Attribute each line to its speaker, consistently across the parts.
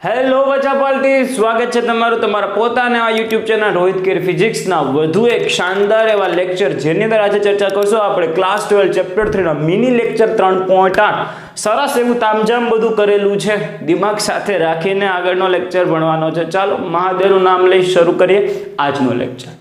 Speaker 1: Hello બચ્ચા party, સ્વાગત છે તમારું તમારા પોતાના આ YouTube ચેનલ રોહિત કેર ફિઝિક્સના વધુ એક શાનદાર એવા લેક્ચર જેની અંદર આજે ચર્ચા કરશું આપણે ક્લાસ 12 ચેપ્ટર 3 ના મિની લેક્ચર 3.8 સરસ એવું તામઝામ બધું કરેલું છે, દિમાગ સાથે રાખીને આગળનો લેક્ચર ભણવાનો છે। ચાલો મહાદેવનું નામ લઈ શરૂ કરીએ આજનો લેક્ચર।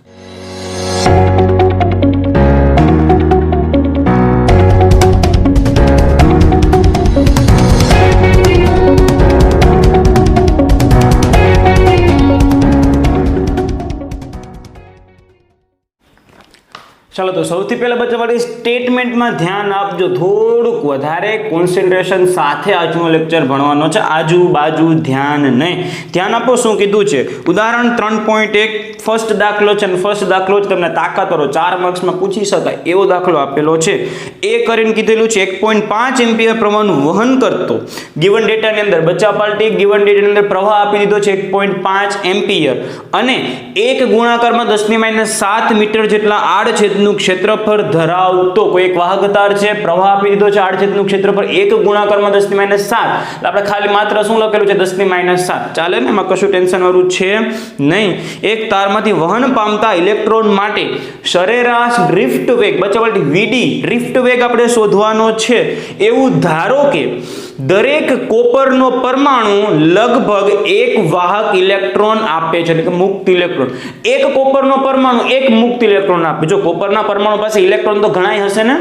Speaker 1: चलो तो સૌથી પહેલા બચ્ચા વાળી સ્ટેટમેન્ટમાં ધ્યાન આપજો, થોડુંક વધારે કોન્સન્ટ્રેશન સાથે આજનો લેક્ચર ભણવાનો છે, આજુબાજુ ધ્યાન નહીં, ધ્યાન આપો। શું કીધું છે? ઉદાહરણ 3.1 ફર્સ્ટ દાખલો છે અને ફર્સ્ટ દાખલો જ તમને તાકાત કરો 4 માર્ક્સમાં પૂછી શકાય એવો દાખલો આપેલો છે। એ કરીને કીધેલું છે 1.5 એમ્પિયર પ્રવાહનું વહન કરતો ગિવન ડેટાની અંદર બચ્ચા પાર્ટી ગિવન ડેટાની અંદર પ્રવાહ આપી દીધો છે 1.5 એમ્પિયર અને 1 ગુણાકારમાં 10⁻7 મીટર જેટલા આડછેદનું ક્ષેત્રફળ ધરાવતો કોઈ એક વાહક તાર છે, પ્રવાહ આપી દીધો છે આડછેદનું ક્ષેત્રફળ 1 ગુણાકારમાં 10⁻7 એટલે આપણે ખાલી માત્ર શું લખેલું છે 10⁻7 ચાલે ને, એમાં કશું ટેન્શન વાળું છે નહીં। એક તારમાંથી વહન પામતા ઇલેક્ટ્રોન માટે સરેરાશ ડ્રિફ્ટ વેગ બચ્ચા વીડી ડ્રિફ્ટ વેગ આપણે શોધવાનો છે। એવું ધારો કે દરેક કોપરનો પરમાણુ લગભગ એક વાહક ઇલેક્ટ્રોન આપે છે, એટલે કે મુક્ત ઇલેક્ટ્રોન। એક કોપરનો પરમાણુ એક મુક્ત ઇલેક્ટ્રોન આપે। જો કોપરના પરમાણુ પાસે ઇલેક્ટ્રોન તો ઘણાય હશે ને,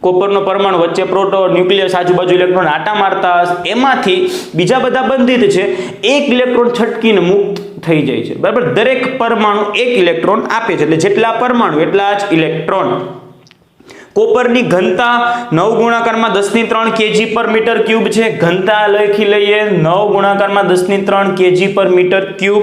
Speaker 1: કોપરનો પરમાણુ વચ્ચે પ્રોટોન ન્યુક્લિયસ આજુબાજુ ઇલેક્ટ્રોન આટા મારતા હશે, એમાંથી બીજા બધા બંધિત છે, એક ઇલેક્ટ્રોન છટકીને મુક્ત થઈ જાય છે, બરાબર। દરેક પરમાણુ એક ઇલેક્ટ્રોન આપે છે, એટલે જેટલા પરમાણુ એટલા જ ઇલેક્ટ્રોન। કોપરની ઘનતા 9 ગુણાકારમાં 10⁻³ kg/m³ છે, ઘનતા લખી લઈએ 9 ગુણાકારમાં 10⁻³ kg/m³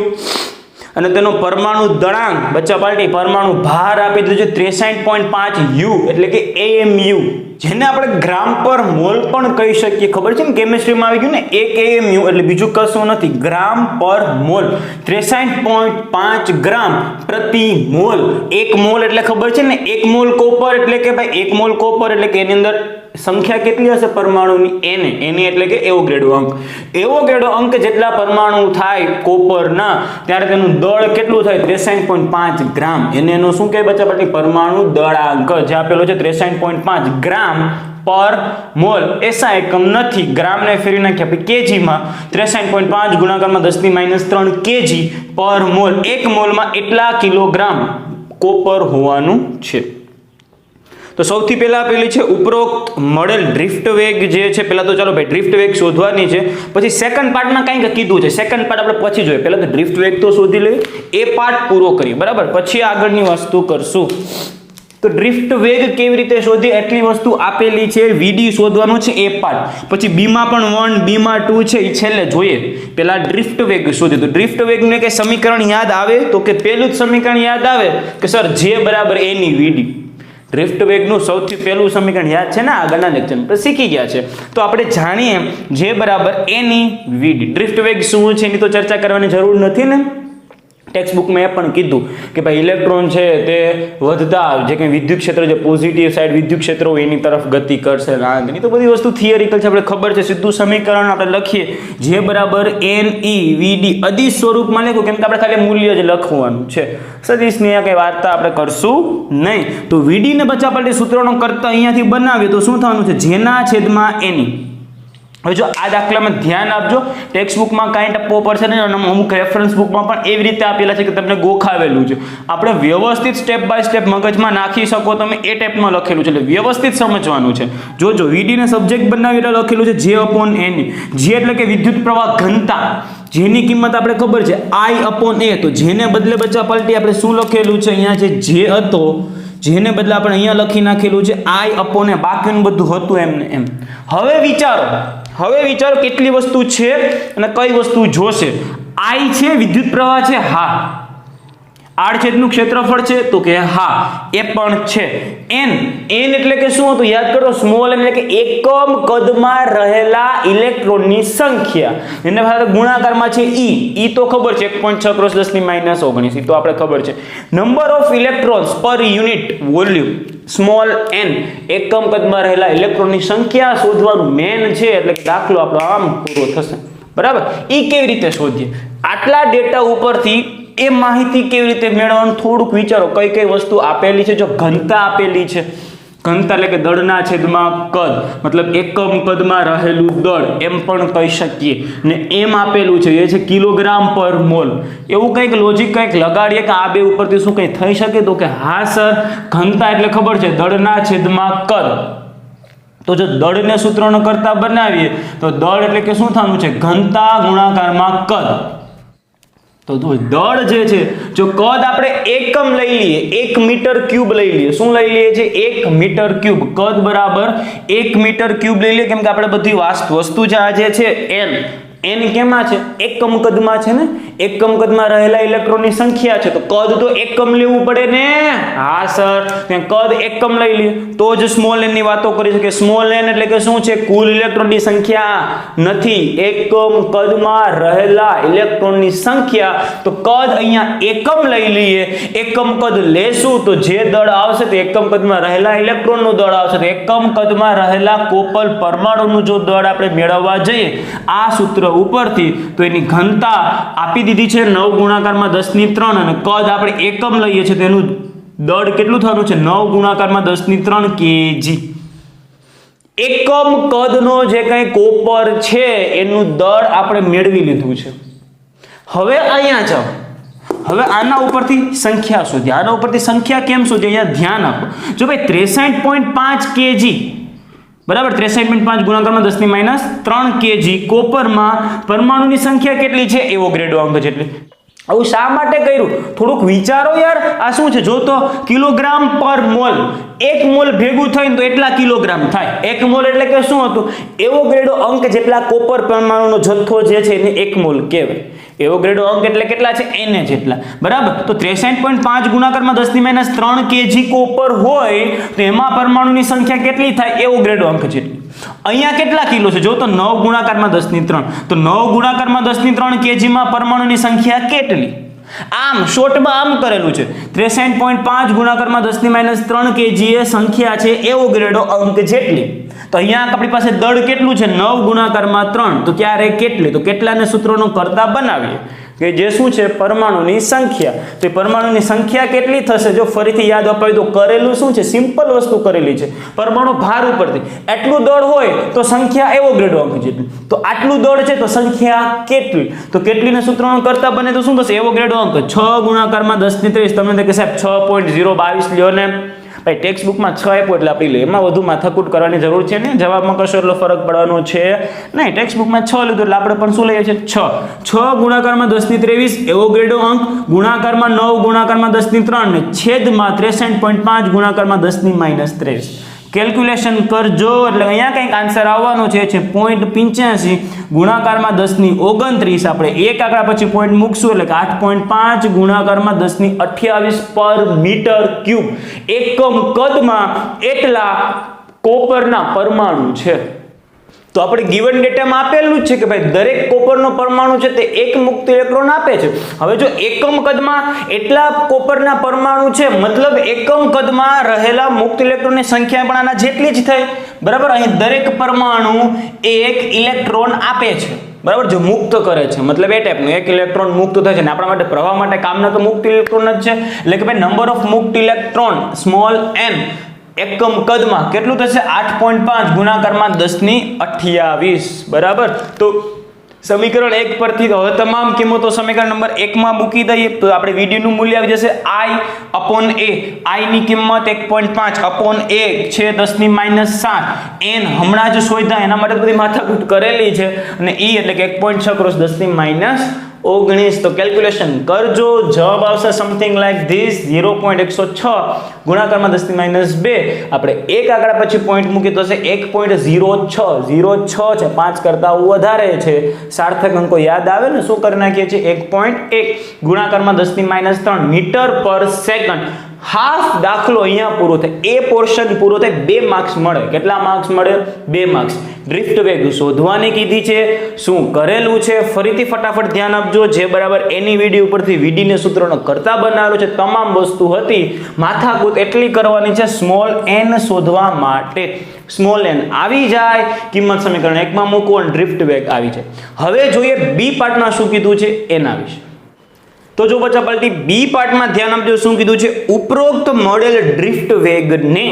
Speaker 1: અને તેનો પરમાણુ દળાંક બચ્ચા પાર્ટી પરમાણુ ભાર આપી દીધો છે 63.5 U એટલે કે AMU, જેને આપણે ગ્રામ પર મોલ પણ કહી શકીએ, ખબર છે ને કેમિસ્ટ્રીમાં આવી ગયું ને, 1 AMU એટલે બીજું કશું નથી, ગ્રામ પર મોલ। 63.5 ગ્રામ પ્રતિ મોલ। 1 મોલ એટલે ખબર છે ને 1 મોલ કોપર એટલે કે ભાઈ 1 મોલ કોપર એટલે કે એની અંદર સંખ્યા કેટલી હશે પરમાણુની? Na એટલે કે એવોગેડ્રો અંક। એવોગેડ્રો અંક જેટલા પરમાણુ થાય કોપરના ત્યારે તેનું દળ કેટલું થાય 63.5 ગ્રામ। એનું શું કહે બચ્ચા પાટી? પરમાણુ દળાંક, જે આપેલો છે 63.5 ગ્રામ પર મોલ। એસા એકમ નથી, ગ્રામને ફેરવી નાખ્યા આપણે કેજીમાં, 63.5 ગુણાકારમાં 10⁻³ kg પર મોલ। 1 મોલમાં એટલા કિલોગ્રામ કોપર હોવાનું છે। તો સૌથી પહેલા આપેલી છે ઉપરોક્ત મળેલ ડ્રિફ્ટ વેગ જે છે, પહેલા તો ચાલો ભાઈ ડ્રિફ્ટ વેગ શોધવાની છે, પછી સેકન્ડ પાર્ટમાં કંઈક કીધું છે, સેકન્ડ પાર્ટ આપણે પછી જોઈએ, પહેલા તો ડ્રિફ્ટ વેગ તો શોધી લઈએ, એ પાર્ટ પૂરો કરીએ, બરાબર, પછી આગળની વસ્તુ કરશું। તો ડ્રિફ્ટ વેગ કેવી રીતે શોધી એટલી વસ્તુ આપેલી છે, વીડી શોધવાનું છે એ પાર્ટ, પછી બીમાં પણ 1 બીમાં 2 છે એ છેલ્લે જોઈએ। પહેલા ડ્રિફ્ટ વેગ શોધી, તો ડ્રિફ્ટ વેગનું કે સમીકરણ યાદ આવે તો કે પહેલું જ સમીકરણ યાદ આવે કે સર J બરાબર A ની વીડી। ડ્રિફ્ટ વેગનું સૌથી પહેલું સમીકરણ યાદ છે ને, આગળના લેક્ચરમાં આપણે શીખી ગયા છે, તો આપણે જાણીએ J બરાબર A ની વીડી। ડ્રિફ્ટ વેગ શું છે એની તો ચર્ચા કરવાની જરૂર નથી ને, ટેક્સ્ટ બુકમાં એ પણ કીધું કે ભાઈ ઇલેક્ટ્રોન છે તે વધતા જે કંઈ વિદ્યુત ક્ષેત્ર જે પોઝિટિવ સાઈડ વિદ્યુત ક્ષેત્ર હોય એની તરફ ગતિ કરશે, એની તો બધી વસ્તુ થિયરિકલ છે, આપણે ખબર છે। સીધું સમીકરણ આપણે લખીએ J બરાબર NeVD અદિશ સ્વરૂપમાં લખ્યું, કેમ કે આપણે ખાલી મૂલ્ય જ લખવાનું છે, સદિશની કંઈ વાર્તા આપણે કરશું નહીં। તો VD ને બચ્ચા પાર્ટી સૂત્રનો કરતા અહીંયાથી બનાવીએ તો શું થવાનું છે? જેના છેદમાં એની। હવે જો આ દાખલામાં ધ્યાન આપજો, ટેક્સ્ટ બુકમાં કાંઈ ટપ્પો પડશે ને, અમુક રેફરન્સ બુકમાં પણ એવી રીતે આપેલા છે કે તમને ગોખાવેલું છે, આપણે વ્યવસ્થિત સ્ટેપ બાય સ્ટેપ મગજમાં નાખી શકો તમે, એ ટાઈપમાં લખેલું છે, એટલે વ્યવસ્થિત સમજવાનું છે। જોજો વીડી ને સબ્જેક્ટ બનાવી એટલે લખેલું છે J/A। J એટલે કે વિદ્યુત પ્રવાહ ઘનતા, જેની કિંમત આપણે ખબર છે I/A, તો જેને બદલે બચ્ચા પલટી આપણે શું લખેલું છે અહીંયા છે J હતો, જેને બદલે આપણે અહીંયા લખી નાખેલું છે I/A, બાકીનું બધું હતું એમને એમ। હવે વિચારો કેટલી વસ્તુ છે અને કઈ વસ્તુ જોશે। I છે વિદ્યુત પ્રવાહ છે, હા। આડછેદનું ક્ષેત્રફળ છે તો કે હા એ પણ છે। n એટલે કે શું હતું યાદ કરો, સ્મોલ એટલે કે એકમ કદમાં રહેલા ઇલેક્ટ્રોનની સંખ્યા, એને ગુણાકારમાં છે e તો ખબર છે 1.6 × 10⁻19 એ તો આપણે ખબર છે। નંબર ઓફ ઇલેક્ટ્રોન્સ પર યુનિટ વોલ્યુમ સ્મોલ n એકમ કદમાં રહેલા ઇલેક્ટ્રોનની સંખ્યા શોધવાનું મેન છે, એટલે દાખલો આપણો આમ પૂરો થશે। બરાબર. એ કેવી રીતે શોધીએ? આટલા ડેટા ઉપરથી એ માહિતી કેવી રીતે મેળવવાનું થોડુંક વિચારો. કઈ કઈ વસ્તુ આપેલી છે? જો ઘનતા આપેલી છે, ઘનતા એટલે કે દળના છેદમાં કદ, મતલબ એકમ કદમાં રહેલું દળ એમ પણ કહી શકીએ. ને એમ આપેલું છે એ છે કિલોગ્રામ પર મોલ. એવું કંઈક લોજિક કંઈક લગાડીએ કે આ બે ઉપરથી શું કંઈ થઈ શકે? તો કે હા સર, ઘનતા એટલે ખબર છે દળના છેદમાં કદ. તો જો દળને સૂત્રનો કરતા બનાવીએ તો દળ એટલે કે શું થવાનું છે? ઘનતા ગુણાકારમાં કદ. તો દળ જે છે, જો કદ આપણે એકમ લઈ લઈએ, 1 મીટર ક્યુબ લઈ લઈએ. શું લઈ લઈએ છે? 1 મીટર ક્યુબ. કદ બરાબર 1 મીટર ક્યુબ લઈ લઈએ, કેમ કે આપણે બધી વસ્તુ જે આ જે છે n કેમાં છે? એકમ કદમાં છે ને. એકમ કદમાં રહેલા ઇલેક્ટ્રોનની સંખ્યા છે, તો કદ તો એકમ લેવું પડે ને. હા સર, કદ એકમ લઈ લઈએ તો જ સ્મોલ n ની વાતો કરી શકે. સ્મોલ n એટલે કે શું છે? કુલ ઇલેક્ટ્રોનની સંખ્યા નથી, એકમ કદમાં રહેલા ઇલેક્ટ્રોનની સંખ્યા. તો કદ અહીંયા એકમ લઈ લઈએ. એકમ કદ લેશું તો જે દળ આવશે તે એકમ કદમાં રહેલા ઇલેક્ટ્રોનનું દળ આવશે. તો એકમ કદમાં રહેલા કોપર પરમાણુનું જો દળ આપણે મેળવવા જઈએ આ સૂત્ર ઉપરથી, તો એની ઘનતા આપી દીધી છે 9 ગુણાકારમાં 10⁻³ અને કદ આપણે એકમ લઈએ છીએ તેનું દળ કેટલું થવાનું છે? 9 ગુણાકારમાં 10⁻³ kg. એકમ કદનો જે કંઈ કોપર છે એનું દળ આપણે મેળવી લીધું છે. હવે અહીંયા જાઓ, હવે આના ઉપરથી સંખ્યા શોધીએ. આના ઉપરથી સંખ્યા કેમ શોધીએ? અહીંયા ધ્યાન આપો. જો ભાઈ 63.5 kg બરાબર, 63.5 ગુણાકારમાં 10⁻³ kg કોપરમાં પરમાણુની સંખ્યા કેટલી છે? એવોગ્રેડો અંક જેટલી. આવું શા માટે કર્યું? થોડુંક વિચારો યાર. આ શું છે? જો તો કિલોગ્રામ પર મોલ, 1 મોલ ભેગું થઈને તો એટલા કિલોગ્રામ થાય. 1 મોલ એટલે કે શું હતું? એવોગ્રેડો અંક જેટલા કોપર પરમાણુનો જથ્થો જે છે એને 1 મોલ કહેવાય. એવોગ્રેડો અંક એટલે કેટલા છે? n જેટલા. બરાબર. તો 63.5 ગુણાકારમાં 10⁻³ kg કોપર હોય તો એમાં પરમાણુની સંખ્યા કેટલી થાય? એવોગ્રેડો અંક જેટલી. અહીંયા કેટલા કિલો છે? જો તો 9 ગુણાકારમાં 10⁻³. તો 9 ગુણાકારમાં 10⁻³ kg માં પરમાણુની સંખ્યા કેટલી? આમ શોર્ટમાં આમ કરેલું છે. 63.5 ગુણાકારમાં 10⁻³ kg એ સંખ્યા છે એવોગ્રેડો અંક જેટલી. તો અહીંયા આપણી પાસે દળ કેટલું છે? 9 ગુણાકારમાં 3. તો ત્યારે કેટલી? તો કેટલાને સૂત્રોનો કરતા બનાવીએ કે જે શું છે? પરમાણુની સંખ્યા. તો પરમાણુની સંખ્યા કેટલી થશે? જો ફરીથી યાદ અપાવી તો કરેલું શું છે? સિમ્પલ વસ્તુ કરેલી છે. પરમાણુ ભાર ઉપરથી એટલું દળ હોય તો સંખ્યા એવોગ્રેડો અંક જેટલી. તો આટલું દળ છે તો સંખ્યા કેટલી? તો કેટલીને સૂત્રોનો કરતા બને તો શું થશે? એવોગ્રેડો અંક 6 ગુણાકારમાં 10⁻23. તમને કે સાહેબ 6.022 લ્યો ને. ભાઈ ટેક્સ્ટ બુકમાં 6 આપ્યો એટલે આપણે લે, એમાં વધુ માથાકૂટ કરવાની જરૂર છે ને. જવાબમાં કશો એટલો ફરક પડવાનો છે નહીં. ટેક્સ્ટ બુકમાં 6 લીધું એટલે આપણે પણ શું લઈએ છીએ? 6 ગુણાકારમાં 10⁻23 એવોગ્રેડો અંક, ગુણાકારમાં 9 ગુણાકારમાં 10⁻³ ને છેદમાં 63.5 ગુણાકારમાં 10⁻23. કેલ્ક્યુલેશન કરજો એટલે અહીંયા કંઈક આન્સર આવવાનો છે 0.85 ગુણાકારમાં 10⁻29. આપણે એક આંકડા પછી પોઈન્ટ મૂકશું એટલે કે 8.5 ગુણાકારમાં 10⁻28 પર મીટર ક્યુબ એકમ કદમાં એટલા કોપરના પરમાણુ છે. તો આપણે ગિવન ડેટામાં આપેલું જ છે કે ભાઈ દરેક કોપરનો પરમાણુ છે તે એક મુક્ત ઇલેક્ટ્રોન આપે છે. હવે જો એકમ કદમાં એટલા કોપરના પરમાણુ છે, મતલબ એકમ કદમાં રહેલા મુક્ત ઇલેક્ટ્રોનની સંખ્યા પણ આના જેટલી જ થાય. બરાબર. અહીં દરેક પરમાણુ એક ઇલેક્ટ્રોન આપે છે. બરાબર. જો મુક્ત કરે છે મતલબ એ ટાઈપનું એક ઇલેક્ટ્રોન મુક્ત થાય છે ને આપણા માટે પ્રવાહ માટે કામના તો મુક્ત ઇલેક્ટ્રોન જ છે. એટલે કે ભાઈ નંબર ઓફ મુક્ત ઇલેક્ટ્રોન સ્મોલ n એકમ કદમાં કેટલું થશે? 8.5 ગુણાકારમાં 10⁻28. બરાબર. તો સમીકરણ 1 પરથી હવે તમામ કિંમતો સમીકરણ નંબર 1 માં મૂકી દઈએ તો આપણે વિડીયોનું મૂલ્ય આવી જશે I/A. I ની કિંમત 1.5/A છે 10⁻7. n હમણાં જ શોધ્યા એના માટે બધી માથાકૂટ કરેલી છે અને E એટલે કે 1.6 × 10⁻19. તો કેલ્ક્યુલેશન કરજો. જવાબ આવશે સમથિંગ લાઈક ધીસ 0.106 ગુણાકારમાં 10⁻2. આપણે એક આંકડા પછી પોઈન્ટ મૂકી તો હશે 1.06. 06 છે, 5 કરતા વધારે છે. સાર્થક અંકો યાદ આવે ને શું કરી નાખીએ છીએ? 1.1 ગુણાકારમાં 10⁻3 મીટર પર સેકન્ડ. હાફ દાખલો અહીંયા પૂરો થાય, એ પોર્શન પૂરો થાય, 2 માર્ક્સ મળે. કેટલા માર્ક્સ મળે? 2 માર્ક્સ. ડ્રિફ્ટ વેગ શોધવાની કીધી છે, શું કરેલું છે, ફરીથી ફટાફટ ધ્યાન આપજો. જે બરાબર એની વિડીયો ઉપરથી વીડીને સૂત્રનો કરતા બનાવેલો છે, તમામ વસ્તુ હતી. માથાકૂટ એટલી કરવાની છે, સ્મોલ n શોધવા માટે. સ્મોલ n આવી જાય, કિંમત સમીકરણ 1 માં મૂકો અને ડ્રિફ્ટ વેગ આવી જાય. હવે જોઈએ બી પાર્ટમાં શું કીધું છે એના વિશે. તો જો બચ્ચા પલટી બી પાર્ટમાં ધ્યાન આપજો, શું કીધું છે? ઉપરોક્ત મોડેલ ડ્રિફ્ટ વેગને,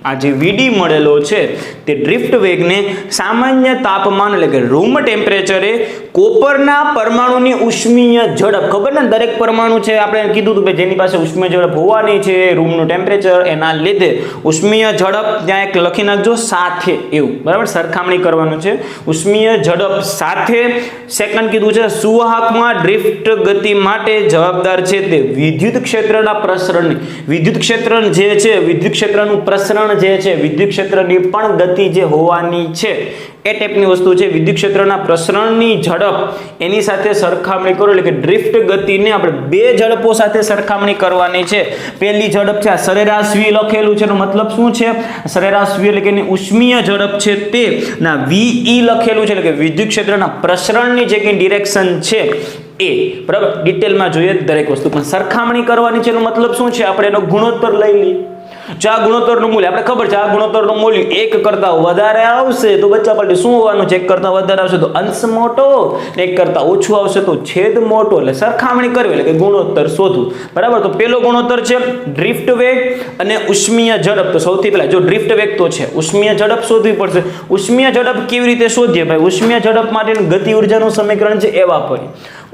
Speaker 1: આ જે વીડી મળેલો છે તે ડ્રિફ્ટ વેગને સામાન્ય તાપમાન એટલે કે રૂમ ટેમ્પરેચરે કોપરના પરમાણુની ઉષ્મીય ઝડપ, ખબર ને દરેક પરમાણુ છે આપણે કીધું હતું કે જેની પાસે ઉષ્મીય ઝડપ હોવાની છે, રૂમનું ટેમ્પરેચર, એના લીધે ઉષ્મીય ઝડપ ત્યાં એક લખી નાખજો સાથે, એવું બરાબર સરખામણી કરવાનું છે. ઉષ્મીય ઝડપ સાથે. સેકન્ડ કીધું છે સુવાહકમાં ડ્રિફ્ટ ગતિ માટે જવાબદાર છે તે વિદ્યુત ક્ષેત્રના પ્રસરણની, વિદ્યુત ક્ષેત્ર જે છે, વિદ્યુત ક્ષેત્રનું પ્રસરણ જે છે, વિદ્યુત ક્ષેત્રની પણ ગતિ જે હોવાની છે એ ટાઈપની વસ્તુ છે. વિદ્યુત ક્ષેત્રના પ્રસરણની ઝડપ એની સાથે સરખામણી કરો, એટલે કે ડ્રિફ્ટ ગતિને આપણે 2 ઝડપો સાથે સરખામણી કરવાની છે. પહેલી ઝડપ છે આ સરેરાશ v લખેલું છે, એનો મતલબ શું છે? સરેરાશ v એટલે કે એની ઉષ્મીય ઝડપ છે તે ના ve લખેલું છે, એટલે કે વિદ્યુત ક્ષેત્રના પ્રસરણની જે કંઈ ડિરેક્શન છે એ, બરાબર. ડિટેલમાં જોઈએ દરેક વસ્તુ, પણ સરખામણી કરવાની છે એનો મતલબ શું છે? આપણે એનો ગુણોત્તર લઈ લઈએ. જો આ ગુણોત્તરનું મૂલ્ય આપણે ખબર છે, આ ગુણોત્તરનું મૂલ્ય 1 કરતા વધારે આવશે તો બચ્ચા પલટી શું હોવાનું છે? 1 કરતા વધારે આવશે તો અંશ મોટો, 1 કરતા ઓછું આવશે તો છેદ મોટો. એટલે સરખામણી કરવી એટલે કે ગુણોત્તર શોધવું, બરાબર. તો પેલો ગુણોત્તર છે ડ્રિફ્ટ વેગ અને ઉષ્મીય ઝડપ. તો સૌથી પહેલા જો ડ્રિફ્ટ વેગ તો છે, ઉષ્મીય ઝડપ શોધવી પડશે. ઉષ્મીય ઝડપ કેવી રીતે શોધીએ ભાઈ? ઉષ્મીય ઝડપ માટેનું ગતિ ઉર્જાનું સમીકરણ છે એ વાપરીએ.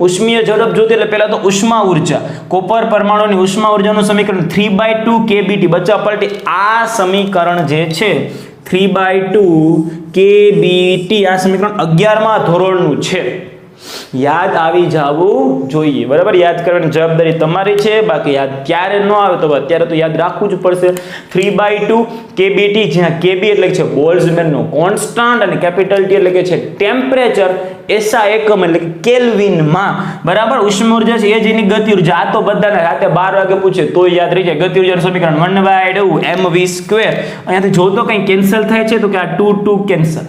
Speaker 1: ઉષ્મીય ઝડપ જોતી એટલે પહેલા તો ઉષ્મા ઉર્જા, કોપર પરમાણુની ઉષ્મા ઉર્જાનું સમીકરણ 3/2 kBT. બચ્ચા પલટી આ સમીકરણ જે છે 3/2 kBT, આ સમીકરણ 11મા ધોરણનું છે. યાદ આવી જવું જોઈએ, બરાબર. યાદ કરવાની જવાબદારી તમારી છે, બાકી યાદ ક્યારે ન આવે તો અત્યારે તો યાદ રાખવું જ પડશે. 3/2 kBT, જ્યાં kB એટલે છે બોલ્ટ્ઝમેનનો કોન્સ્ટન્ટ અને કેપિટલ T એટલે કે છે ટેમ્પરેચર, એસા એકમ એટલે કે કેલ્વિનમાં, બરાબર. ઉષ્મા ઉર્જા છે એ જ એની ગતિ ઉર્જા. આ તો બધાને રાતે 12 વાગે પૂછે તો યાદ રહી જાય. ગતિ ઉર્જાનું સમીકરણ 1/2 mv². અહીંયાથી જો તો કંઈ કેન્સલ થાય છે તો કે આ 2 કેન્સલ.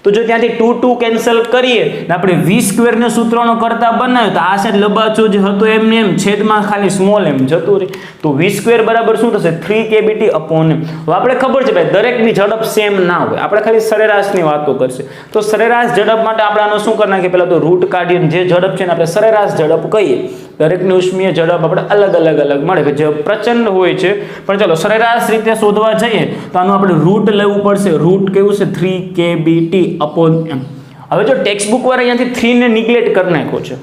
Speaker 1: તો જો ત્યાંથી 2 કેન્સલ કરીએ ને આપણે v² ને સૂત્રનો કરતા બનાવ્યો તો આ સાઈડ લંબાચો જે હતો એમને એમ છેદમાં ખાલી સ્મોલ m જતું રહે. તો v² બરાબર શું થશે? 3 kBT upon m. હવે આપણે ખબર છે ભાઈ દરેકની ઝડપ સેમ ના હોય, આપણે ખાલી સરેરાશની વાતો કરશે. તો સરેરાશ ઝડપ માટે આપણે આનો શું કરી નાખીએ? પહેલા તો રૂટ કાઢીને જે ઝડપ છે ને આપણે સરેરાશ ઝડપ કહીએ. દરેકની ઉષ્મીય ઝડપ આપણે અલગ મળે કે જે પ્રચંડ હોય છે, પણ ચાલો સરેરાશ રીતે શોધવા જઈએ તો આનું આપણે રૂટ લેવું પડશે. રૂટ કેવું છે? 3 kBT upon m. હવે જો ટેક્સ્ટ બુક વાળા અહીંયાથી 3 ને નિગ્લેક્ટ કરી નાખ્યો છે,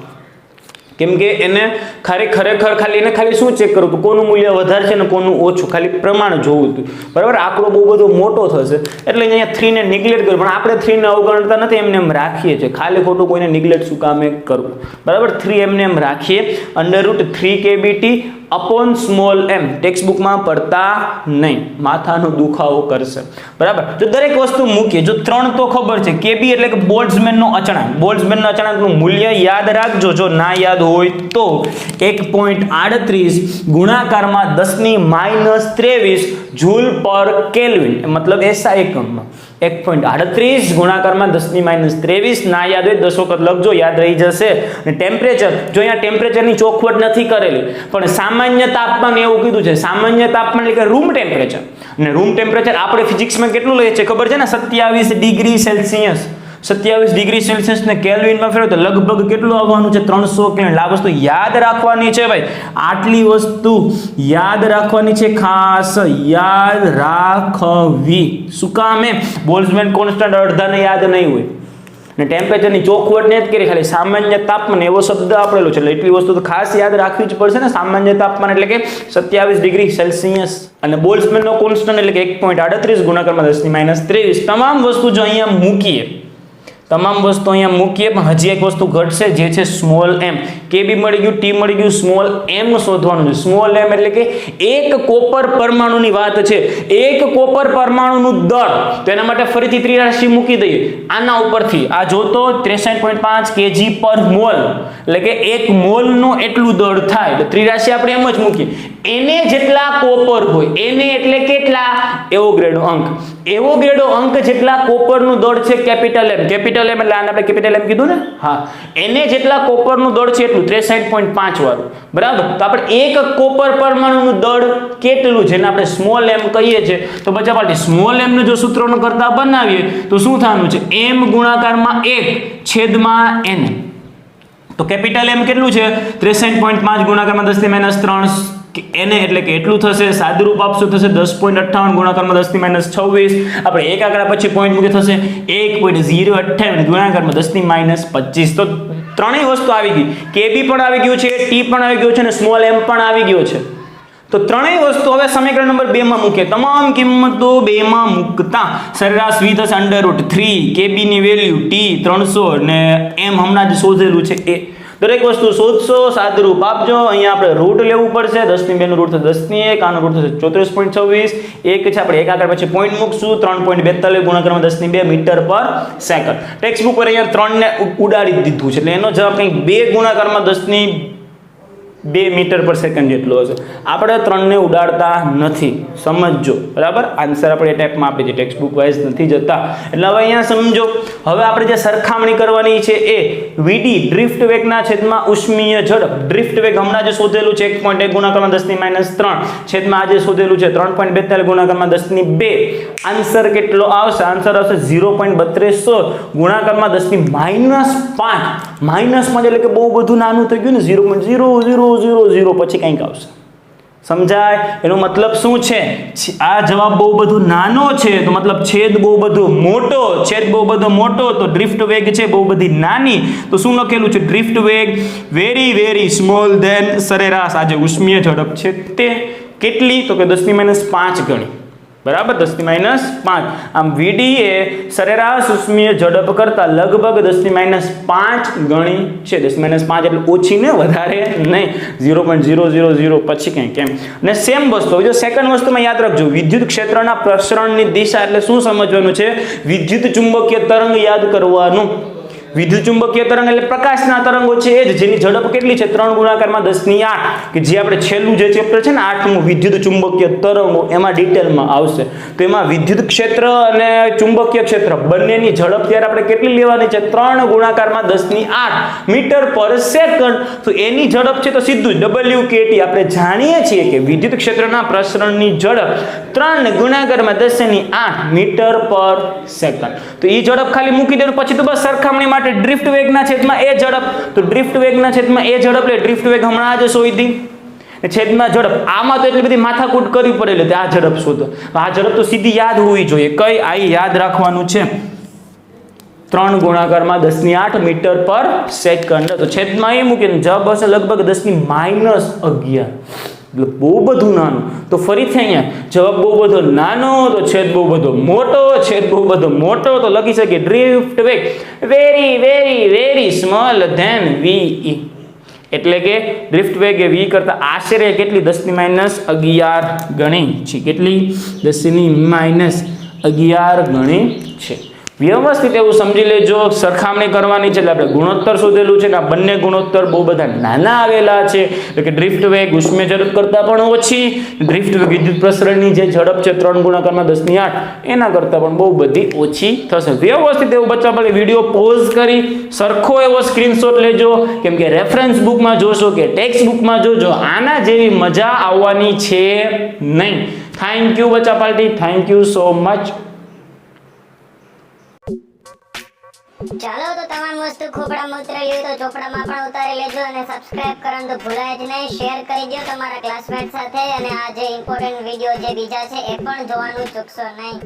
Speaker 1: કેમ કે એને ખરેખર ખાલી એને ખાલી શું ચેક કરવું હતું? કોનું મૂલ્ય વધારે છે ને કોનું ઓછું, ખાલી પ્રમાણ જોવું હતું, બરાબર. આંકડો બહુ બધો મોટો થશે એટલે અહીંયા 3 ને નિગ્લેક્ટ કર્યું, પણ આપણે 3 ને અવગણતા નથી, એમને એમ રાખીએ છીએ. ખાલી ખોટું કોઈને નિગ્લેક્ટ શું કામે કરવું, બરાબર. 3 એમને એમ રાખીએ. √3 kBT upon small m. Text બુકમાં પડતા નહીં, માથાનો દુખાવો કરશે, બરાબર. જો દરેક વસ્તુ મૂકીએ, જો 3 તો ખબર છે, kB એટલે કે બોલ્ટ્ઝમેનનો અચળાંક. બોલ્ટ્ઝમેનનો અચળાંકનું મૂલ્ય યાદ રાખજો, જો ના યાદ હોય તો 1.38 ગુણાકારમાં 10⁻23 જૂલ પર કેલ્વિન, મતલબ એસઆઈ એકમમાં. 1.38 ગુણાકારમાં 10⁻23, ના યાદ હોય 10 વખત લખજો, યાદ રહી જશે. અને ટેમ્પરેચર, જો અહીંયા ટેમ્પરેચરની ચોખવટ નથી કરેલી, પણ સામાન્ય તાપમાન એવું કીધું છે. સામાન્ય તાપમાન એટલે કે રૂમ ટેમ્પરેચર, અને રૂમ ટેમ્પરેચર આપણે ફિઝિક્સમાં કેટલું લઈએ છીએ ખબર છે ને? 27 ડિગ્રી સેલ્સિયસ. 27 ડિગ્રી સેલ્સિયસ ને કેલ્વિનમાં ફેરવો તો લગભગ કેટલું આવવાનું છે? 300 કેલ્વિન. આ વસ્તુ યાદ રાખવાની છે ભાઈ, આટલી વસ્તુ યાદ રાખવાની છે, ખાસ યાદ રાખવી. શું કામ? બોલ્ટ્ઝમેન કોન્સ્ટન્ટ અડધાને યાદ નહીં હોય, ને ટેમ્પરેચરની ચોખવટ ને જ કરી, ખાલી સામાન્ય તાપમાન એવો શબ્દ આપેલો છે, એટલે એટલી વસ્તુ તો ખાસ યાદ રાખવી જ પડશે ને. સામાન્ય તાપમાન એટલે કે 27 ડિગ્રી સેલ્સિયસ, અને બોલ્ટ્ઝમેનનો કોન્સ્ટન્ટ એટલે કે 1.38 ગુણાકારમાં 10⁻23. તમામ વસ્તુ જો અહીંયા મૂકીએ તો તમામ વસ્તુ અહીંયા મૂકીએ, પણ હજી એક વસ્તુ ઘટશે જે છે સ્મોલ એમ. કેબી મળી ગયું, ટી મળી ગયું, સ્મોલ એમ શોધવાનું છે. સ્મોલ એમ એટલે કે એક કોપર પરમાણુની વાત છે. એક કોપર પરમાણુનું દળ, તો એના માટે ફરીથી ત્રિરાશિ મૂકી દઈએ આના ઉપરથી. આ જોતો 63.5 kg/mol, એટલે કે એક મોલનું એટલું દળ થાય. એટલે ત્રિરાશિ આપણે એમ જ મૂકીએ. એને જેટલા કોપર હોય, એને એટલે કેટલા એવોગ્રેડો અંક, એવોગ્રેડો અંક જેટલા કોપરનું દળ છે કેપિટલ એમ. કેપિટલ એમ એટલે આને આપણે કેપિટલ એમ કીધું ને, હા, એને જેટલા કોપરનું દળ છે એટલું 63.5 વાળું, બરાબર. તો આપણે એક કોપર પરમાણુનું દળ કેટલું છે એને આપણે સ્મોલ એમ કહીએ છીએ. તો બચ્ચા પાર્ટી સ્મોલ એમ ને જો સૂત્રનો કરતા બનાવીએ તો શું થવાનું છે, m ગુણાકારમાં 1/n. તો કેપિટલ એમ કેટલું છે 63.5 ગુણાકારમાં 10⁻³ એને એટલે કે એટલું થશે. સાદુરૂપ આપશું થશે 10.58 ગુણાકારમાં 10⁻26. આપણે એક આંકડા પછી પોઈન્ટ મૂકે થશે 1.028 ગુણાકારમાં 10⁻25. તો ત્રણેય વસ્તુ આવી ગઈ. કેબી પણ આવી ગયું છે, ટી પણ આવી ગયું છે અને સ્મોલ એમ પણ આવી ગયો છે. તો ત્રણેય વસ્તુ હવે સમીકરણ નંબર 2 માં મૂકે. તમામ કિંમતો 2 માં મૂકતા સરેરાશ v થશે √3. કેબી ની વેલ્યુ t 300 ને એમ હમણાં જ શોધેલું છે એ. દરેક વસ્તુ શોધશો, સાદુરૂપ આપજો. અહીંયા આપણે રૂટ લેવું પડશે. 10⁻2 નું રૂટ થશે 10⁻1, આનું રૂટ થશે 34.26. એક છે આપણે એક આંકડા પછી પોઈન્ટ મૂકશું 3.42 ગુણાકારમાં 10⁻2 મીટર/સેકન્ડ. ટેક્સ્ટ બુક પર અહીંયા 3 ને ઉડાડી દીધું છે, એટલે એનો જવાબ કંઈક 2 ગુણાકારમાં 10⁻2 મીટર/સેકન્ડ જેટલો હશે. આપણે 3 ને ઉડાડતા નથી, સમજજો, બરાબર. આન્સર આપણે એ ટાઈપમાં આપી છે, ટેક્સ્ટ બુક વાઇઝ નથી જતા. એટલે હવે અહીંયા સમજો. હવે આપણે જે સરખામણી કરવાની છે એ vd ડ્રિફ્ટ વેગના છેદમાં ઉષ્મીય ઝડપ. ડ્રિફ્ટ વેગ હમણાં જે શોધેલું છે 1.1 ગુણાકારમાં 10⁻3 છેદમાં આજે શોધેલું છે 3.42 ગુણાકારમાં 10⁻2. આન્સર કેટલો આવશે? આન્સર આવશે 0.32 ગુણાકારમાં 10⁻5. -5 એટલે કે બહુ બધું નાનું થઈ ગયું ને, 0.0000 પછી કંઈક આવશે. સમજાય? એનો મતલબ શું છે? આ જવાબ બહુ બધું નાનો છે તો મતલબ છેદ બહુ બધો મોટો. છેદ બહુ બધો મોટો તો ડ્રિફ્ટ વેગ છે બહુ બધી નાની. તો શું લખેલું છે? ડ્રિફ્ટ વેગ વેરી સ્મોલ ધેન સરેરાશ. આજે ઉષ્મીય ઝડપ છે તે કેટલી? તો કે 10⁻5 ગણી, બરાબર. 10⁻5. આમ vd એ સરેરાશ ઉષ્મીય ઝડપ કરતા લગભગ 10⁻5 ગણી છે. 10⁻5 એટલે ઓછી ને વધારે નહીં. 0.000 પછી કંઈ કેમ. અને સેમ વસ્તુ જો સેકન્ડ વસ્તુમાં યાદ રાખજો, વિદ્યુત ક્ષેત્રના પ્રસરણની દિશા એટલે શું સમજવાનું છે? વિદ્યુત ચુંબકીય તરંગ યાદ કરવાનું. વિદ્યુત ચુંબકીય તરંગ એટલે પ્રકાશના તરંગો છે એ જ, જેની ઝડપ કેટલી છે 3 ગુણાકારમાં 10⁸, કે જે આપણે છેલ્લું જે ચેપ્ટર છે ને 8મું વિદ્યુત ચુંબકીય તરંગો એમાં ડિટેલમાં આવશે. તો એમાં વિદ્યુત ક્ષેત્ર અને ચુંબકીય ક્ષેત્ર બંનેની ઝડપ ત્યારે આપણે કેટલી લેવાની છે? 3 ગુણાકારમાં 10⁸ મીટર/સેકન્ડ. તો એની ઝડપ છે તો સીધું જ WKT. આપણે જાણીએ છીએ કે વિદ્યુત ક્ષેત્રના પ્રસરણની ઝડપ 3 ગુણાકારમાં 10⁸ મીટર/સેકન્ડ. તો એ ઝડપ ખાલી મૂકી દેવાનું, પછી તો બસ સરખામણી માટે ડ્રિફ્ટ વેગના છેદમાં એ ઝડપ. તો ડ્રિફ્ટ વેગના છેદમાં એ ઝડપ એટલે ડ્રિફ્ટ વેગ હમણાં જ શોધી છેદમાં ઝડપ. આમાં તો એટલી બધી માથાકૂટ કરવી પડેલી હતી આ ઝડપ શોધો. આ ઝડપ તો સીધી યાદ હોવી જોઈએ. કઈ આ યાદ રાખવાનું છે? 3 ગુણાકારમાં 10⁸ મીટર/સેકન્ડ. તો છેદમાં એ મૂકીને જવાબ હશે લગભગ 10⁻11. એટલે બહુ બધું નાનું. તો ફરીથી અહીંયા જવાબ બહુ બધો નાનો તો છેદ બહુ બધો મોટો, છેદ બહુ બધો મોટો તો લખી શકીએ ડ્રિફ્ટ વેગ વેરી સ્મોલ ધેન ve. એટલે કે ડ્રિફ્ટ વેગ એ v કરતા આશરે કેટલી 10⁻11 ગણી છે. કેટલી? 10⁻11 ગણી છે. વ્યવસ્થિત એવું સમજી લેજો. સરખામણી કરવાની છે એટલે આપણે ગુણોત્તર શોધેલું છે ને આ બંને ગુણોત્તર બહુ બધા નાના આવેલા છે. એટલે કે ડ્રિફ્ટ વેગ ઉષ્મીય ઝડપ કરતાં પણ ઓછી, ડ્રિફ્ટ વેગ વિદ્યુત પ્રસરણની જે ઝડપ છે 3 ગુણાકારમાં 10⁸ એના કરતાં પણ બહુ બધી ઓછી થશે. વ્યવસ્થિત એવું બચ્ચા ભલે વિડીયો પોઝ કરી સરખો એવો સ્ક્રીનશોટ લેજો, કેમ કે રેફરન્સ બુકમાં જોશો કે ટેક્સ્ટ બુકમાં જોજો આના જેવી મજા આવવાની છે નહીં. થેન્ક યુ બચ્ચા party, thank you so much.
Speaker 2: ચાલો તો તમામ વસ્તુ ખોપડામાં ઉતરેલી હોય તો ચોપડામાં પણ ઉતારી લેજો અને સબસ્ક્રાઇબ કરવાનું તો ભૂલાય જ નહીં. શેર કરી દો તમારા ક્લાસમેટ સાથે અને આ જે ઇમ્પોર્ટન્ટ વિડીયો જે બીજા છે એ પણ જોવાનું ચૂકશો નહીં.